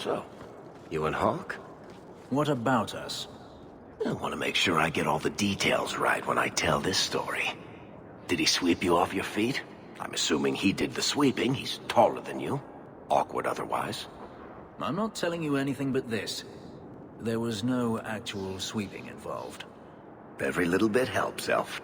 So, you and Hawk? What about us? I want to make sure I get all the details right when I tell this story. Did he sweep you off your feet? I'm assuming he did the sweeping. He's taller than you. Awkward otherwise. I'm not telling you anything but this. There was no actual sweeping involved. Every little bit helps, Elf.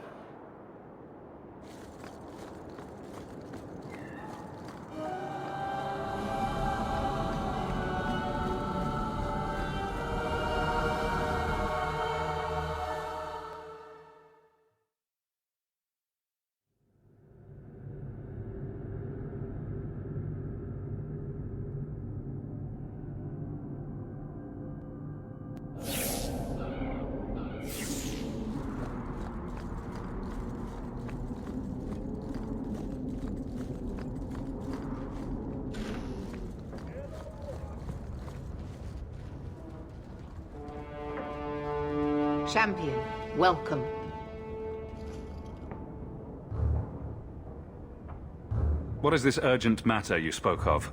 Champion, welcome. What is this urgent matter you spoke of?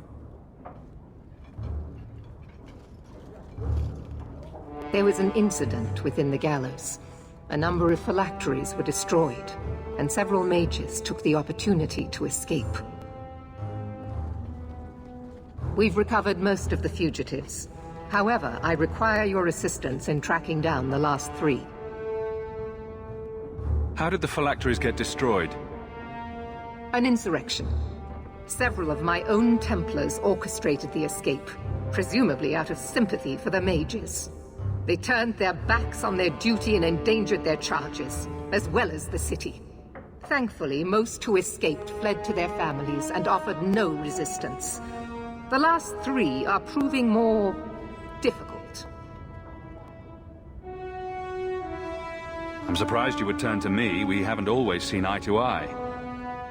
There was an incident within the gallows. A number of phylacteries were destroyed, and several mages took the opportunity to escape. We've recovered most of the fugitives. However, I require your assistance in tracking down the last 3. How did the phylacteries get destroyed? An insurrection. Several of my own Templars orchestrated the escape, presumably out of sympathy for the mages. They turned their backs on their duty and endangered their charges, as well as the city. Thankfully, most who escaped fled to their families and offered no resistance. The last 3 are proving more difficult. I'm surprised you would turn to me. We haven't always seen eye to eye.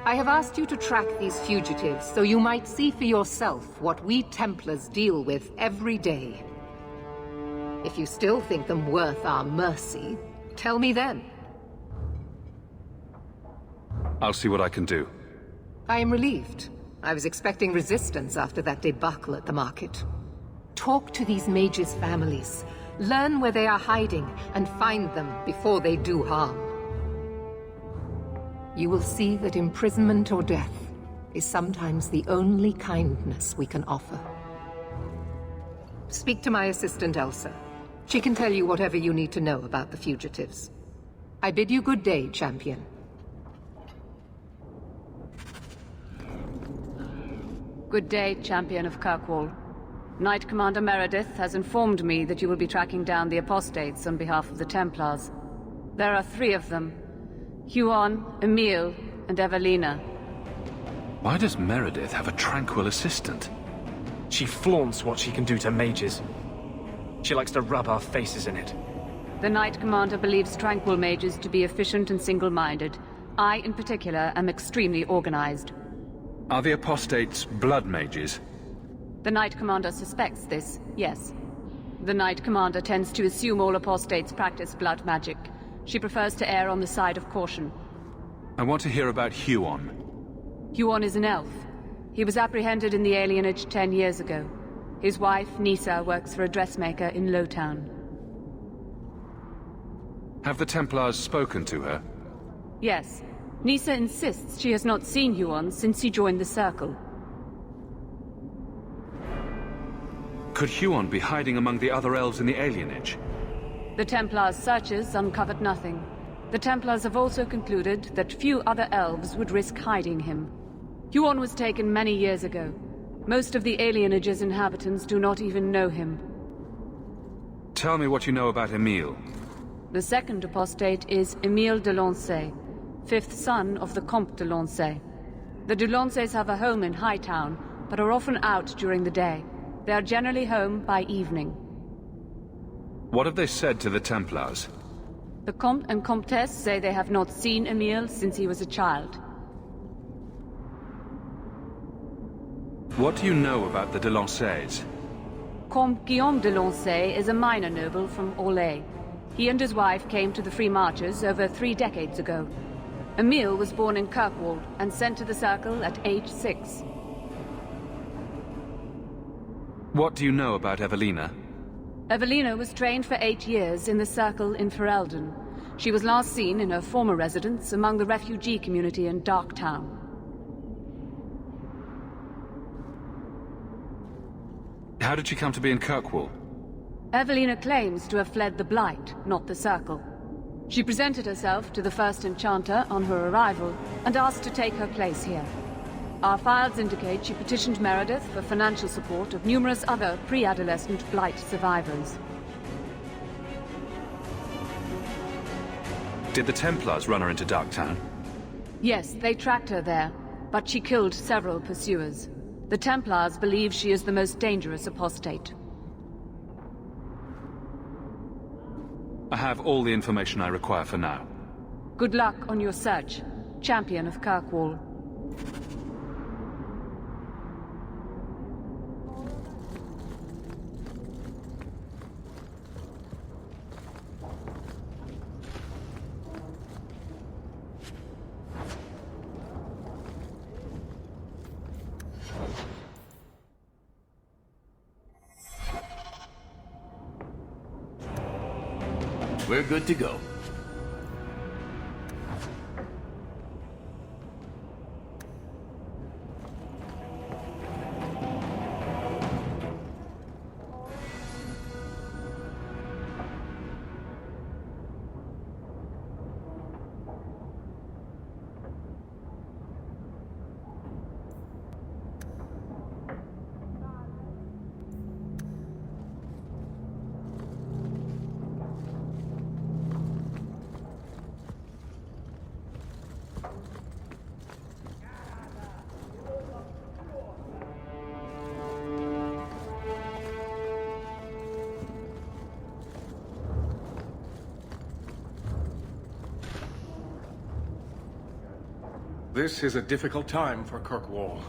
I have asked you to track these fugitives so you might see for yourself what we Templars deal with every day. If you still think them worth our mercy, tell me then. I'll see what I can do. I am relieved. I was expecting resistance after that debacle at the market. Talk to these mages' families. Learn where they are hiding and find them before they do harm. You will see that imprisonment or death is sometimes the only kindness we can offer. Speak to my assistant Elsa. She can tell you whatever you need to know about the fugitives. I bid you good day, Champion. Good day, Champion of Kirkwall. Knight Commander Meredith has informed me that you will be tracking down the apostates on behalf of the Templars. There are 3 of them. Huon, Emile, and Evelina. Why does Meredith have a tranquil assistant? She flaunts what she can do to mages. She likes to rub our faces in it. The Knight Commander believes tranquil mages to be efficient and single-minded. I, in particular, am extremely organized. Are the apostates blood mages? The Knight Commander suspects this, yes. The Knight Commander tends to assume all apostates practice blood magic. She prefers to err on the side of caution. I want to hear about Huon. Huon is an elf. He was apprehended in the alienage 10 years ago. His wife, Nisa, works for a dressmaker in Lowtown. Have the Templars spoken to her? Yes. Nisa insists she has not seen Huon since he joined the Circle. Could Huon be hiding among the other elves in the alienage? The Templars' searches uncovered nothing. The Templars have also concluded that few other elves would risk hiding him. Huon was taken many years ago. Most of the alienage's inhabitants do not even know him. Tell me what you know about Emile. The second apostate is Emile de Lancey, 5th son of the Comte de Lancey. The de Lanceys have a home in Hightown, but are often out during the day. They are generally home by evening. What have they said to the Templars? The Comte and Comtesse say they have not seen Emile since he was a child. What do you know about the de Lanceys? Comte Guillaume de Lancey is a minor noble from Orlais. He and his wife came to the Free Marches over 3 decades ago. Emile was born in Kirkwall and sent to the Circle at age 6. What do you know about Evelina? Evelina was trained for 8 years in the Circle in Ferelden. She was last seen in her former residence among the refugee community in Darktown. How did she come to be in Kirkwall? Evelina claims to have fled the Blight, not the Circle. She presented herself to the First Enchanter on her arrival and asked to take her place here. Our files indicate she petitioned Meredith for financial support of numerous other pre-adolescent Blight survivors. Did the Templars run her into Darktown? Yes, they tracked her there, but she killed several pursuers. The Templars believe she is the most dangerous apostate. I have all the information I require for now. Good luck on your search, Champion of Kirkwall. We're good to go. This is a difficult time for Kirkwall.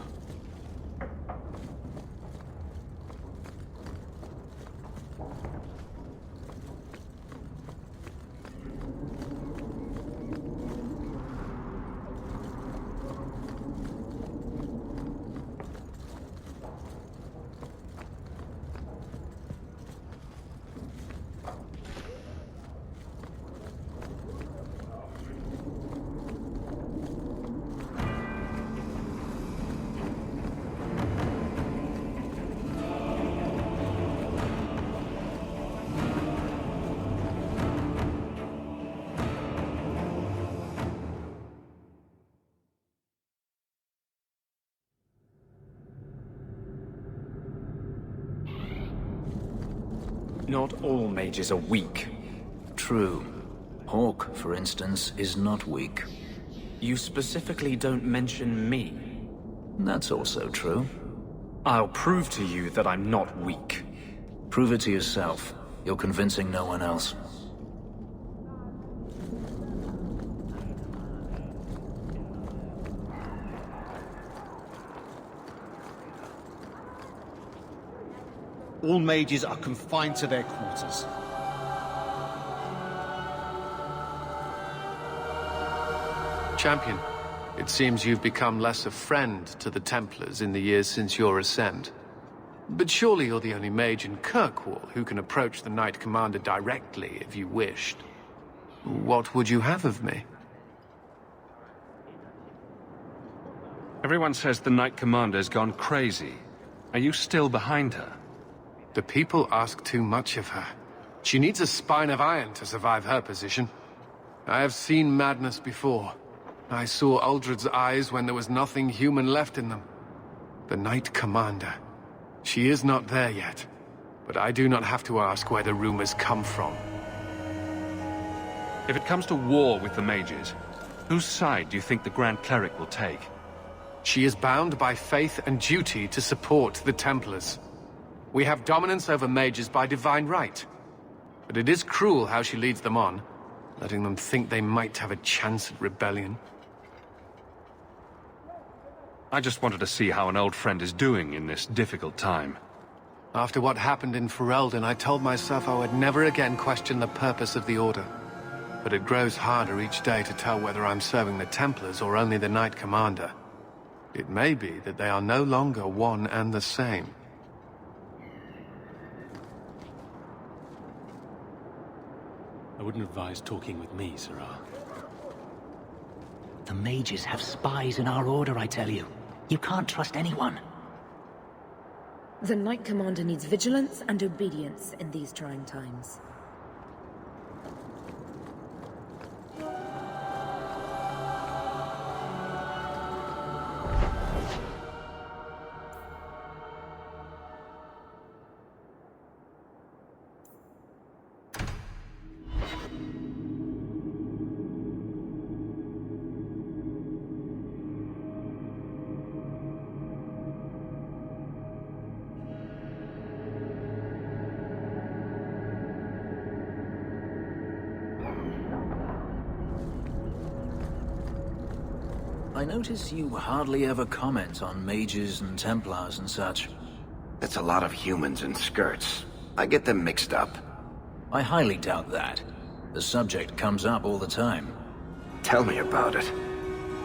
Not all mages are weak. True. Hawk, for instance, is not weak. You specifically don't mention me. That's also true. I'll prove to you that I'm not weak. Prove it to yourself. You're convincing no one else. All mages are confined to their quarters. Champion, it seems you've become less a friend to the Templars in the years since your ascent. But surely you're the only mage in Kirkwall who can approach the Knight Commander directly if you wished. What would you have of me? Everyone says the Knight Commander's gone crazy. Are you still behind her? The people ask too much of her. She needs a spine of iron to survive her position. I have seen madness before. I saw Uldred's eyes when there was nothing human left in them. The Knight Commander. She is not there yet, but I do not have to ask where the rumors come from. If it comes to war with the mages, whose side do you think the Grand Cleric will take? She is bound by faith and duty to support the Templars. We have dominance over mages by divine right. But it is cruel how she leads them on, letting them think they might have a chance at rebellion. I just wanted to see how an old friend is doing in this difficult time. After what happened in Ferelden, I told myself I would never again question the purpose of the Order. But it grows harder each day to tell whether I'm serving the Templars or only the Knight Commander. It may be that they are no longer one and the same. wouldn't advise talking with me, Sirrah. The mages have spies in our order, I tell you. You can't trust anyone. The Knight Commander needs vigilance and obedience in these trying times. I notice you hardly ever comment on mages and Templars and such. It's a lot of humans in skirts. I get them mixed up. I highly doubt that. The subject comes up all the time. Tell me about it.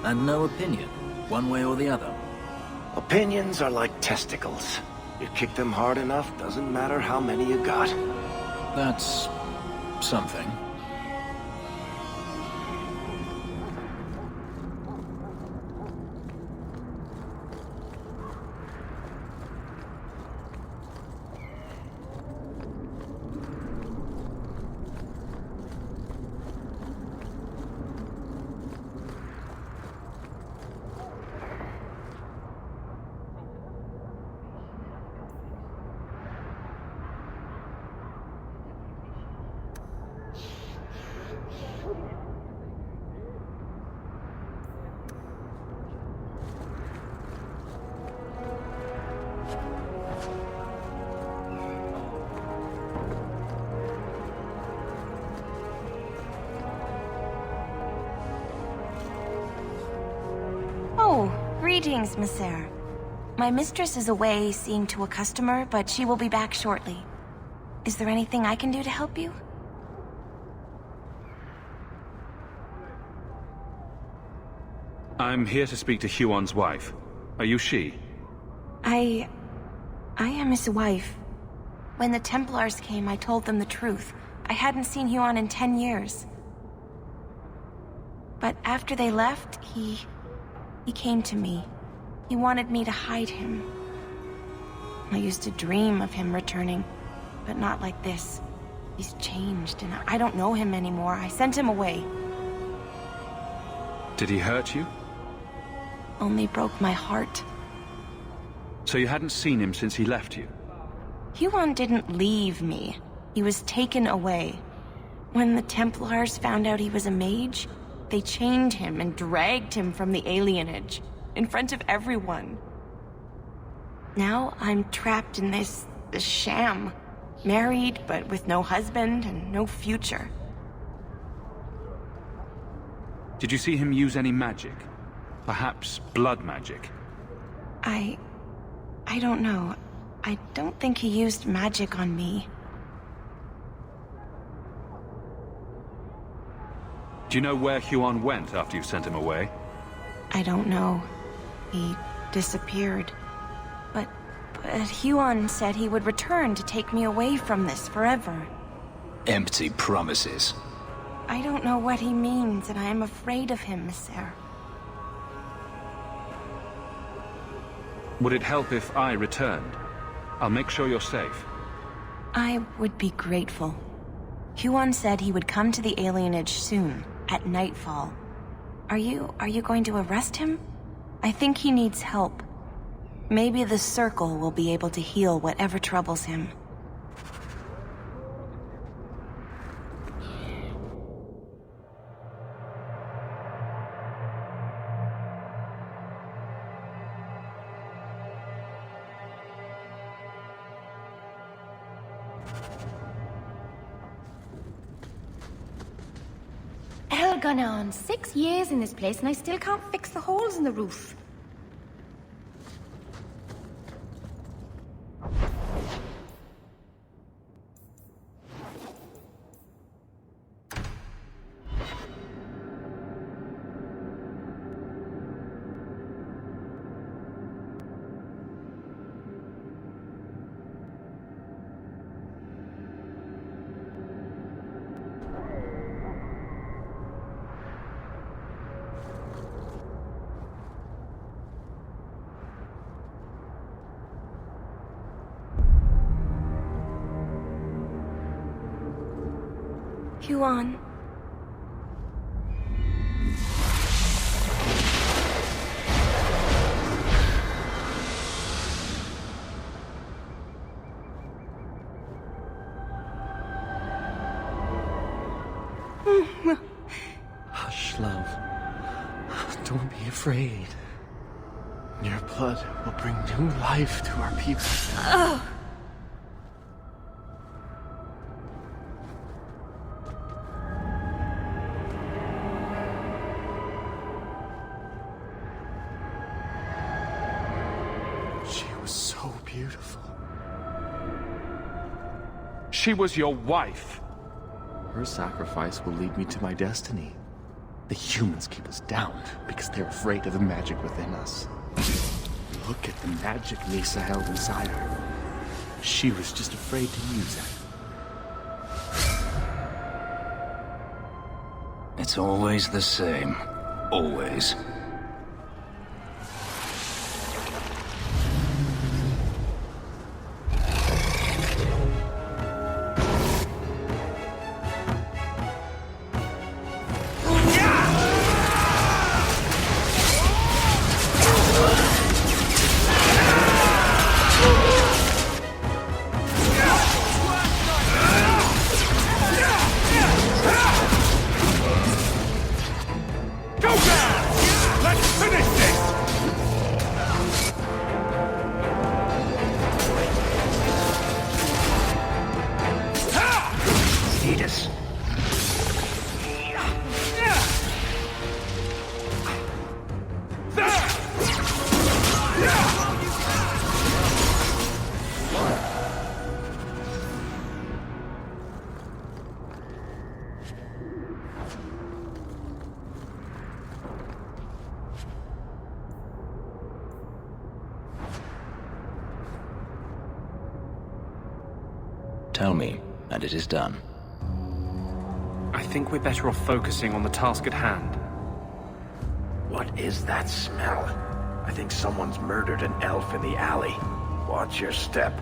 And no opinion, one way or the other. Opinions are like testicles. You kick them hard enough, doesn't matter how many you got. That's something. Greetings, Monsieur. My mistress is away seeing to a customer, but she will be back shortly. Is there anything I can do to help you? I'm here to speak to Huon's wife. Are you she? I am his wife. When the Templars came, I told them the truth. I hadn't seen Huon in 10 years. But after they left, he came to me. He wanted me to hide him. I used to dream of him returning, but not like this. He's changed, and I don't know him anymore. I sent him away. Did he hurt you? Only broke my heart. So you hadn't seen him since he left you? Huon didn't leave me. He was taken away. When the Templars found out he was a mage, they chained him and dragged him from the alienage, in front of everyone. Now I'm trapped in this sham. Married, but with no husband and no future. Did you see him use any magic? Perhaps blood magic? I don't know. I don't think he used magic on me. Do you know where Huon went after you sent him away? I don't know. He disappeared. But Huon said he would return to take me away from this forever. Empty promises. I don't know what he means, and I am afraid of him, Monsieur. Would it help if I returned? I'll make sure you're safe. I would be grateful. Huon said he would come to the alienage soon, at nightfall. Are you going to arrest him? I think he needs help. Maybe the Circle will be able to heal whatever troubles him. Elganon, 6 years in this place and I still can't fix the holes in the roof. on. Hush, love. Don't be afraid. Your blood will bring new life to our people. Oh. She was so beautiful. She was your wife. Her sacrifice will lead me to my destiny. The humans keep us down because they're afraid of the magic within us. Look at the magic Nisa held inside her. She was just afraid to use it. It's always the same. Always. Tell me, and it is done. I think we're better off focusing on the task at hand. What is that smell? I think someone's murdered an elf in the alley. Watch your step.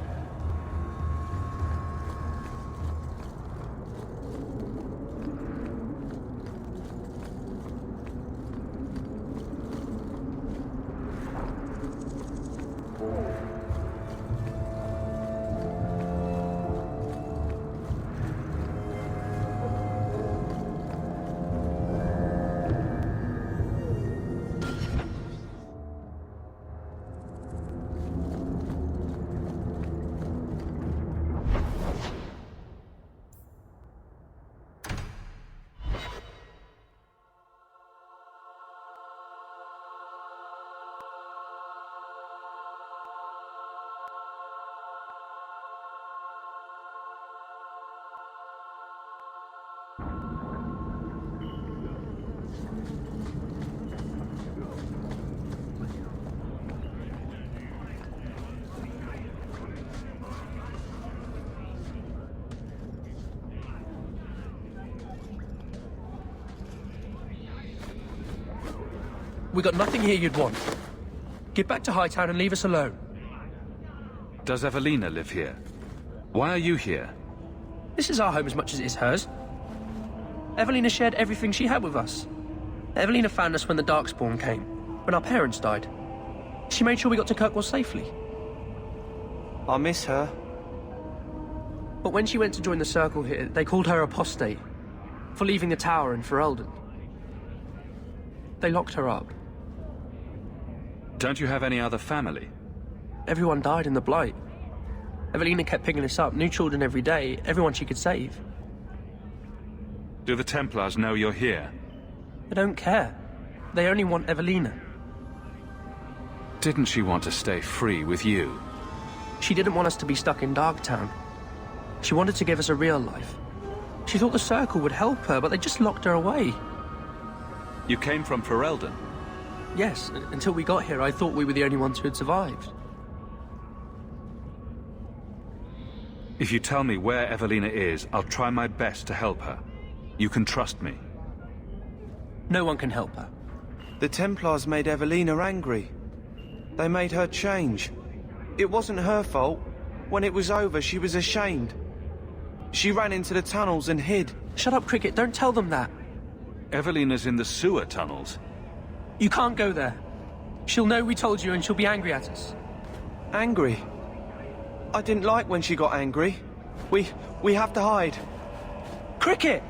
We got nothing here you'd want. Get back to Hightown and leave us alone. Does Evelina live here? Why are you here? This is our home as much as it is hers. Evelina shared everything she had with us. Evelina found us when the Darkspawn came, when our parents died. She made sure we got to Kirkwall safely. I miss her. But when she went to join the Circle here, they called her apostate for leaving the tower in Ferelden. They locked her up. Don't you have any other family? Everyone died in the Blight. Evelina kept picking us up, new children every day, everyone she could save. Do the Templars know you're here? They don't care. They only want Evelina. Didn't she want to stay free with you? She didn't want us to be stuck in Darktown. She wanted to give us a real life. She thought the Circle would help her, but they just locked her away. You came from Ferelden? Yes, until we got here, I thought we were the only ones who had survived. If you tell me where Evelina is, I'll try my best to help her. You can trust me. No one can help her. The Templars made Evelina angry. They made her change. It wasn't her fault. When it was over, she was ashamed. She ran into the tunnels and hid. Shut up, Cricket. Don't tell them that. Evelina's in the sewer tunnels. You can't go there. She'll know we told you and she'll be angry at us. Angry? I didn't like when she got angry. We have to hide. Cricket!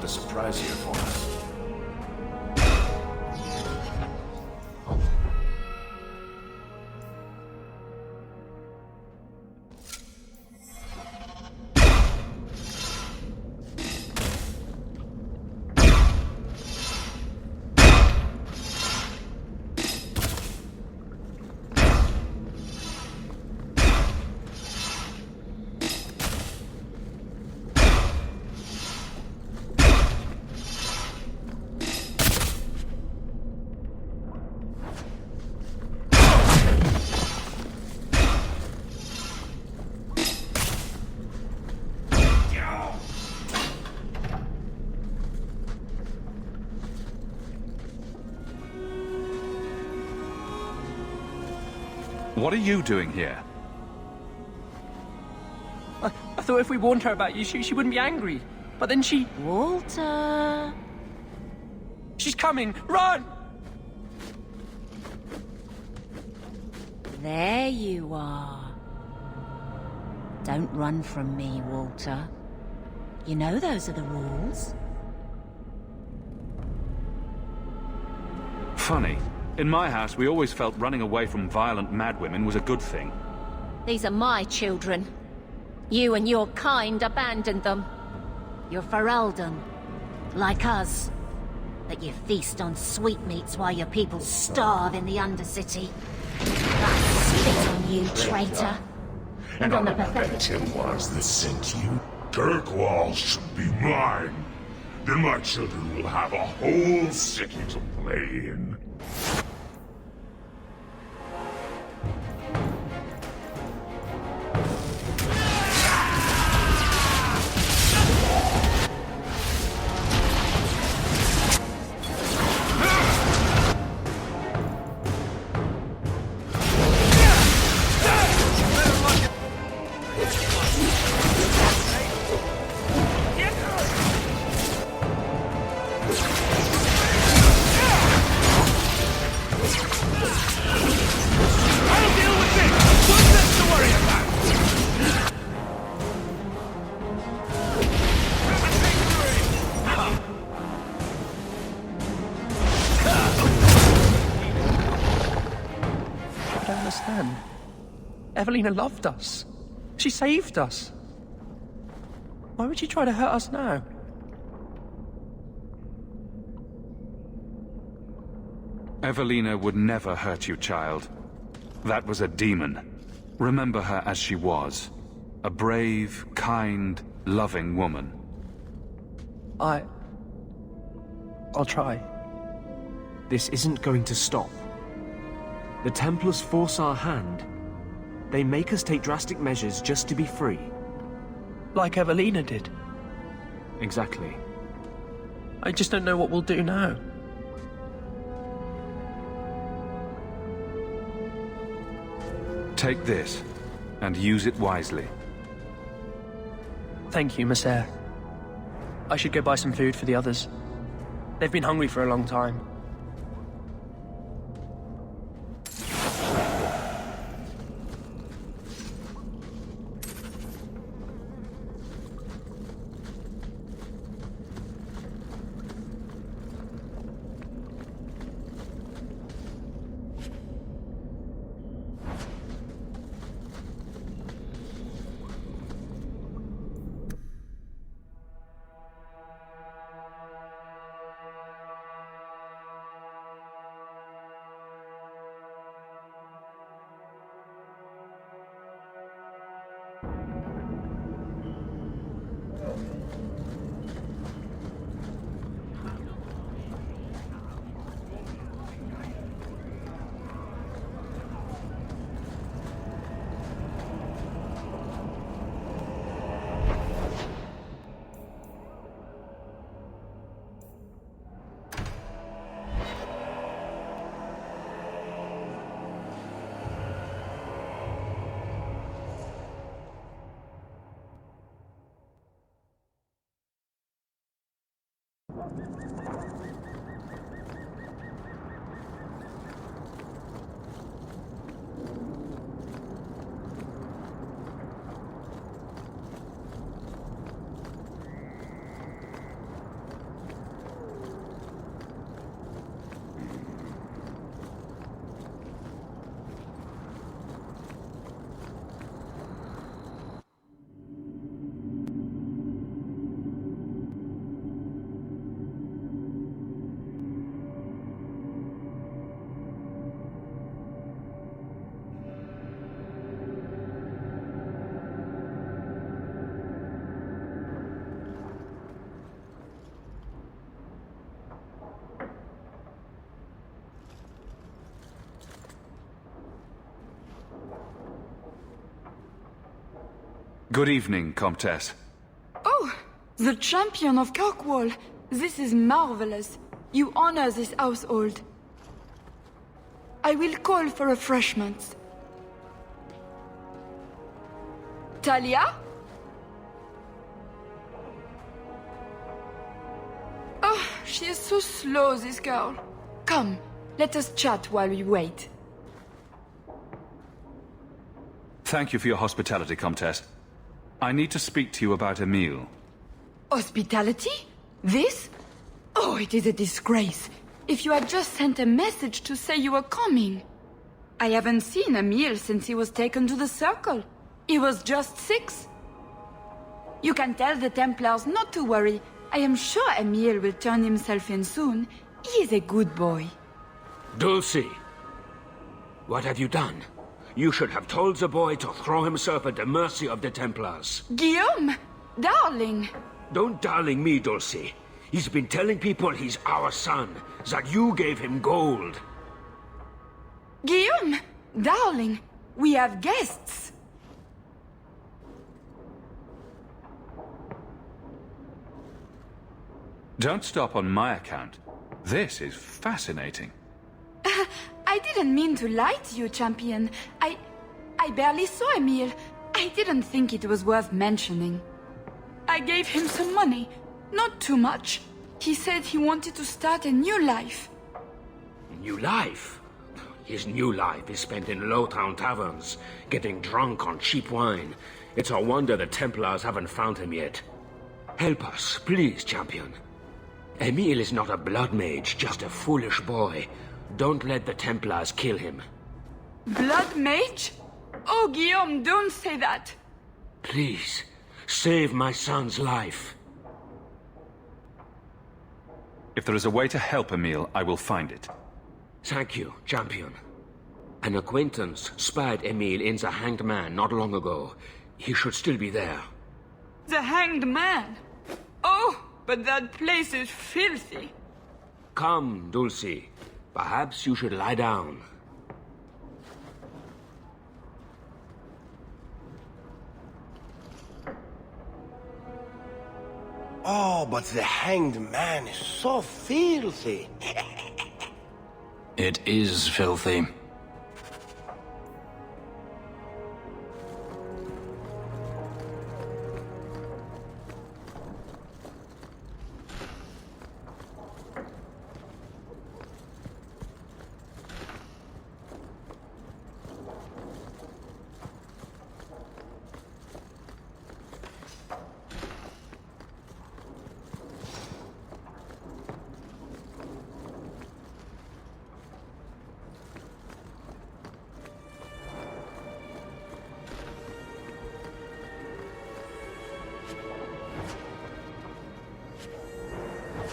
A surprise here for us. What are you doing here? I thought if we warned her about you, she wouldn't be angry. But then she... Walter... She's coming! Run! There you are. Don't run from me, Walter. You know those are the rules. Funny. In my house, we always felt running away from violent madwomen was a good thing. These are my children. You and your kind abandoned them. You're Ferelden, like us. that you feast on sweetmeats while your people starve in the Undercity. I spit on you, traitor. And on the pathetic Templars that sent you. Kirkwall should be mine. Then my children will have a whole city to play in. Evelina loved us. She saved us. Why would she try to hurt us now? Evelina would never hurt you, child. That was a demon. Remember her as she was. A brave, kind, loving woman. I'll try. This isn't going to stop. The Templars force our hand. They make us take drastic measures just to be free. Like Evelina did. Exactly. I just don't know what we'll do now. Take this, and use it wisely. Thank you, Messer. I should go buy some food for the others. They've been hungry for a long time. Good evening, Comtesse. Oh, the champion of Kirkwall. This is marvelous. You honor this household. I will call for refreshments. Talia? Oh, she is so slow, this girl. Come, let us chat while we wait. Thank you for your hospitality, Comtesse. I need to speak to you about a meal. Hospitality? This? Oh, it is a disgrace. If you had just sent a message to say you were coming. I haven't seen Emil since he was taken to the Circle. He was just 6. You can tell the Templars not to worry. I am sure Emil will turn himself in soon. He is a good boy. Dulcie! What have you done? You should have told the boy to throw himself at the mercy of the Templars. Guillaume! Darling! Don't darling me, Dulcie. He's been telling people he's our son, that you gave him gold. Guillaume! Darling! We have guests! Don't stop on my account. This is fascinating. I didn't mean to lie to you, champion. I barely saw Emil. I didn't think it was worth mentioning. I gave him some money. Not too much. He said he wanted to start a new life. New life? His new life is spent in low-town taverns, getting drunk on cheap wine. It's a wonder the Templars haven't found him yet. Help us, please, champion. Emil is not a blood mage, just a foolish boy. Don't let the Templars kill him. Blood mage? Oh, Guillaume, don't say that. Please, save my son's life. If there is a way to help Emil, I will find it. Thank you, champion. An acquaintance spied Emil in the Hanged Man not long ago. He should still be there. The Hanged Man? Oh, but that place is filthy. Come, Dulcie. Perhaps you should lie down. Oh, but the Hanged Man is so filthy. It is filthy.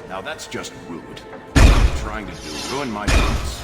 Now that's just rude. What are you trying to do? Ruin my boots.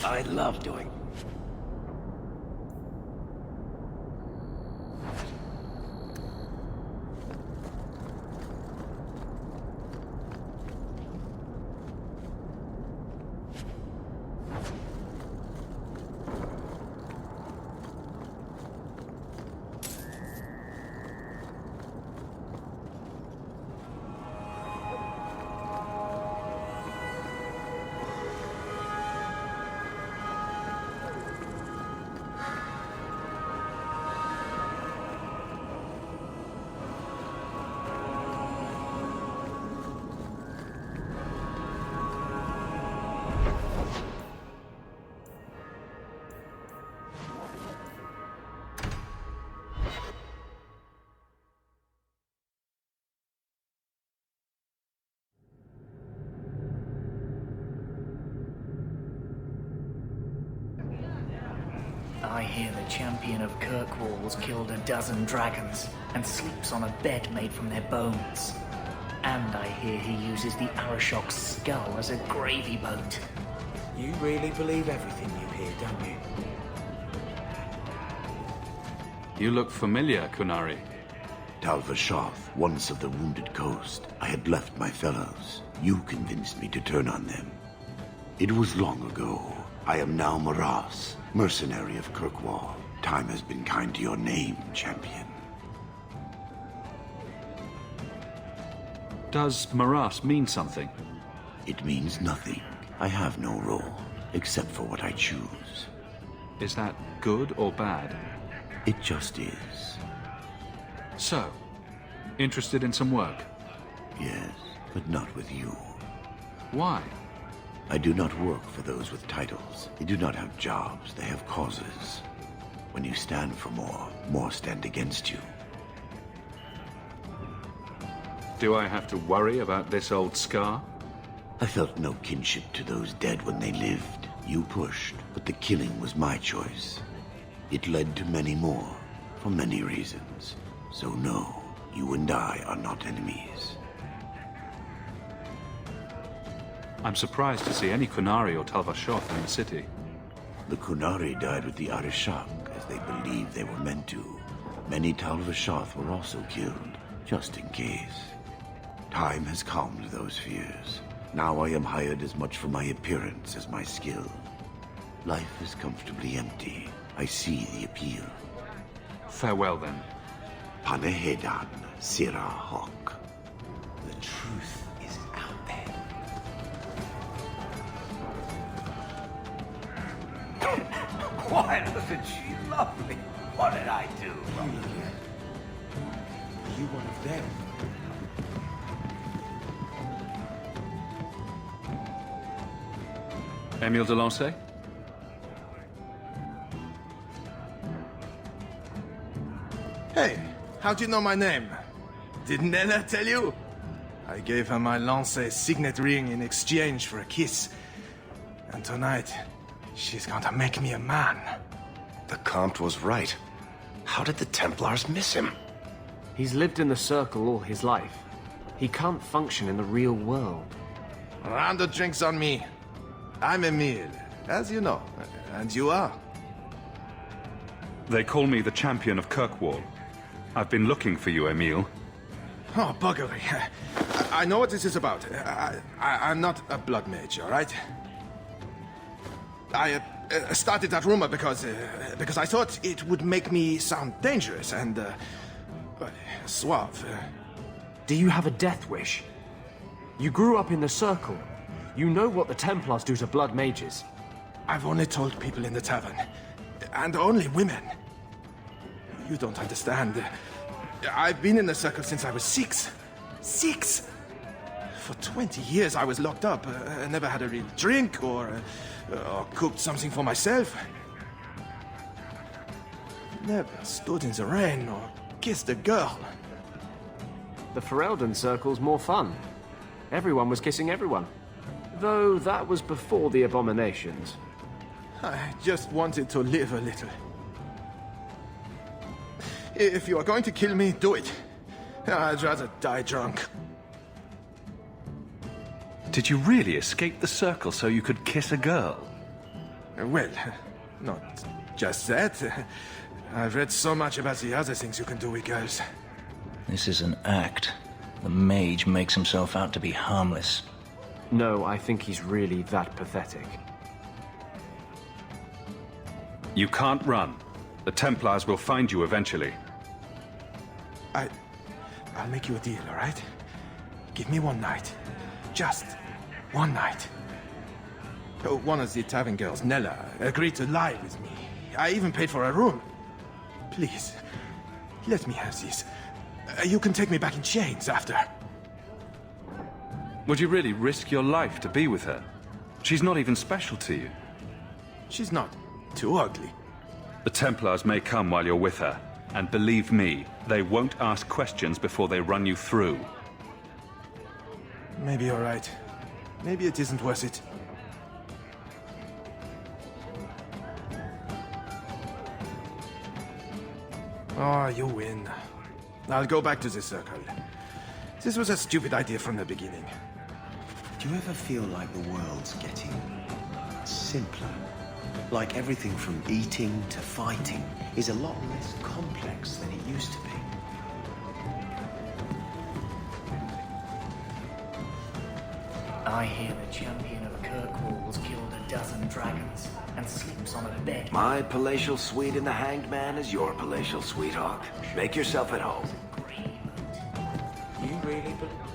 I love doing. I hear the champion of Kirkwall's killed a dozen dragons and sleeps on a bed made from their bones. And I hear he uses the Arashok's skull as a gravy boat. You really believe everything you hear, don't you? You look familiar, Kunari. Tal-Vashoth, once of the Wounded Coast. I had left my fellows. You convinced me to turn on them. It was long ago. I am now Maras, mercenary of Kirkwall. Time has been kind to your name, champion. Does Maras mean something? It means nothing. I have no role, except for what I choose. Is that good or bad? It just is. So, interested in some work? Yes, but not with you. Why? I do not work for those with titles. They do not have jobs, they have causes. When you stand for more, more stand against you. Do I have to worry about this old scar? I felt no kinship to those dead when they lived. You pushed, but the killing was my choice. It led to many more, for many reasons. So no, you and I are not enemies. I'm surprised to see any Kunari or Tal-Vashoth in the city. The Kunari died with the Arishok, as they believed they were meant to. Many Tal-Vashoth were also killed, just in case. Time has calmed those fears. Now I am hired as much for my appearance as my skill. Life is comfortably empty. I see the appeal. Farewell, then. Panehedan Sira Hawk. The truth is out there. Why doesn't she love me? What did I do? Are you one of them? Emile de Lancey? Hey, how'd you know my name? Did Nella tell you? I gave her my Lancey signet ring in exchange for a kiss. And tonight, she's gonna make me a man. The Comte was right. How did the Templars miss him? He's lived in the Circle all his life. He can't function in the real world. Round of drinks on me. I'm Emile, as you know. And you are? They call me the champion of Kirkwall. I've been looking for you, Emile. Oh, buggery. I know what this is about. I'm not a blood mage, all right? I started that rumor because I thought it would make me sound dangerous and suave. Do you have a death wish? You grew up in the Circle. You know what the Templars do to blood mages. I've only told people in the tavern. And only women. You don't understand. I've been in the Circle since I was 6. 6! For 20 years I was locked up. I never had a real drink or cooked something for myself. Never stood in the rain or kissed a girl. The Ferelden Circle's more fun. Everyone was kissing everyone. Though that was before the abominations. I just wanted to live a little. If you are going to kill me, do it. I'd rather die drunk. Did you really escape the Circle so you could kiss a girl? Well, not just that. I've read so much about the other things you can do with girls. This is an act. The mage makes himself out to be harmless. No, I think he's really that pathetic. You can't run. The Templars will find you eventually. I'll make you a deal, all right? Give me one night. Just one night. One of the tavern girls, Nella, agreed to lie with me. I even paid for a room. Please, let me have this. You can take me back in chains after. Would you really risk your life to be with her? She's not even special to you. She's not too ugly. The Templars may come while you're with her. And believe me, they won't ask questions before they run you through. Maybe you're right. Maybe it isn't worth it. Oh, you win. I'll go back to the circle. This was a stupid idea from the beginning. Do you ever feel like the world's getting simpler? Like everything from eating to fighting is a lot less complex than it used to be? I hear the champion of Kirkwall's killed a dozen dragons and sleeps on a bed. My palatial suite in the Hanged Man is your palatial sweetheart. Make yourself at home. You really believe?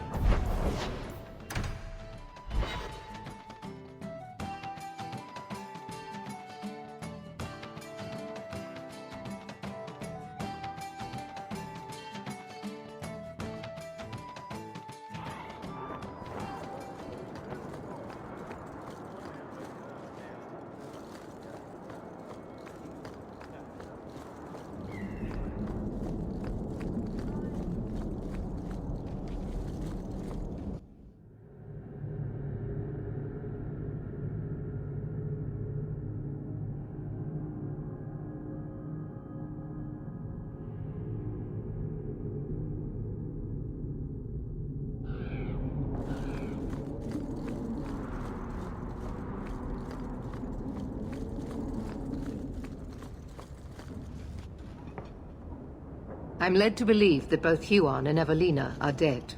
I'm led to believe that both Huon and Evelina are dead.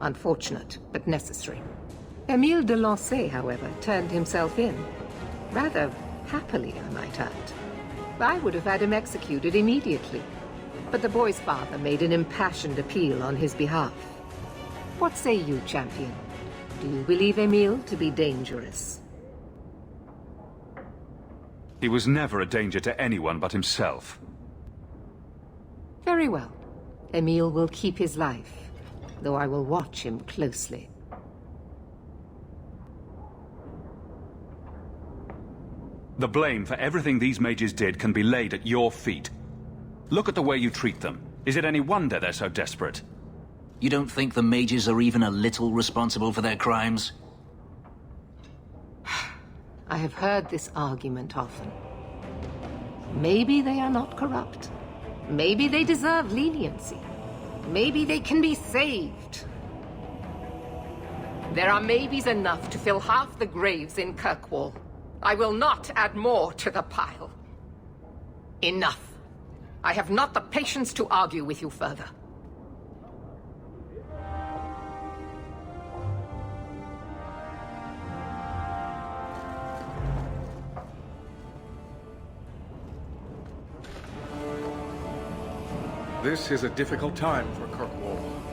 Unfortunate, but necessary. Emile de Lancey, however, turned himself in. Rather happily, I might add. I would have had him executed immediately. But the boy's father made an impassioned appeal on his behalf. What say you, champion? Do you believe Emile to be dangerous? He was never a danger to anyone but himself. Very well. Emile will keep his life, though I will watch him closely. The blame for everything these mages did can be laid at your feet. Look at the way you treat them. Is it any wonder they're so desperate? You don't think the mages are even a little responsible for their crimes? I have heard this argument often. Maybe they are not corrupt. Maybe they deserve leniency. Maybe they can be saved. There are maybes enough to fill half the graves in Kirkwall. I will not add more to the pile. Enough. I have not the patience to argue with you further. This is a difficult time for Kirkwall.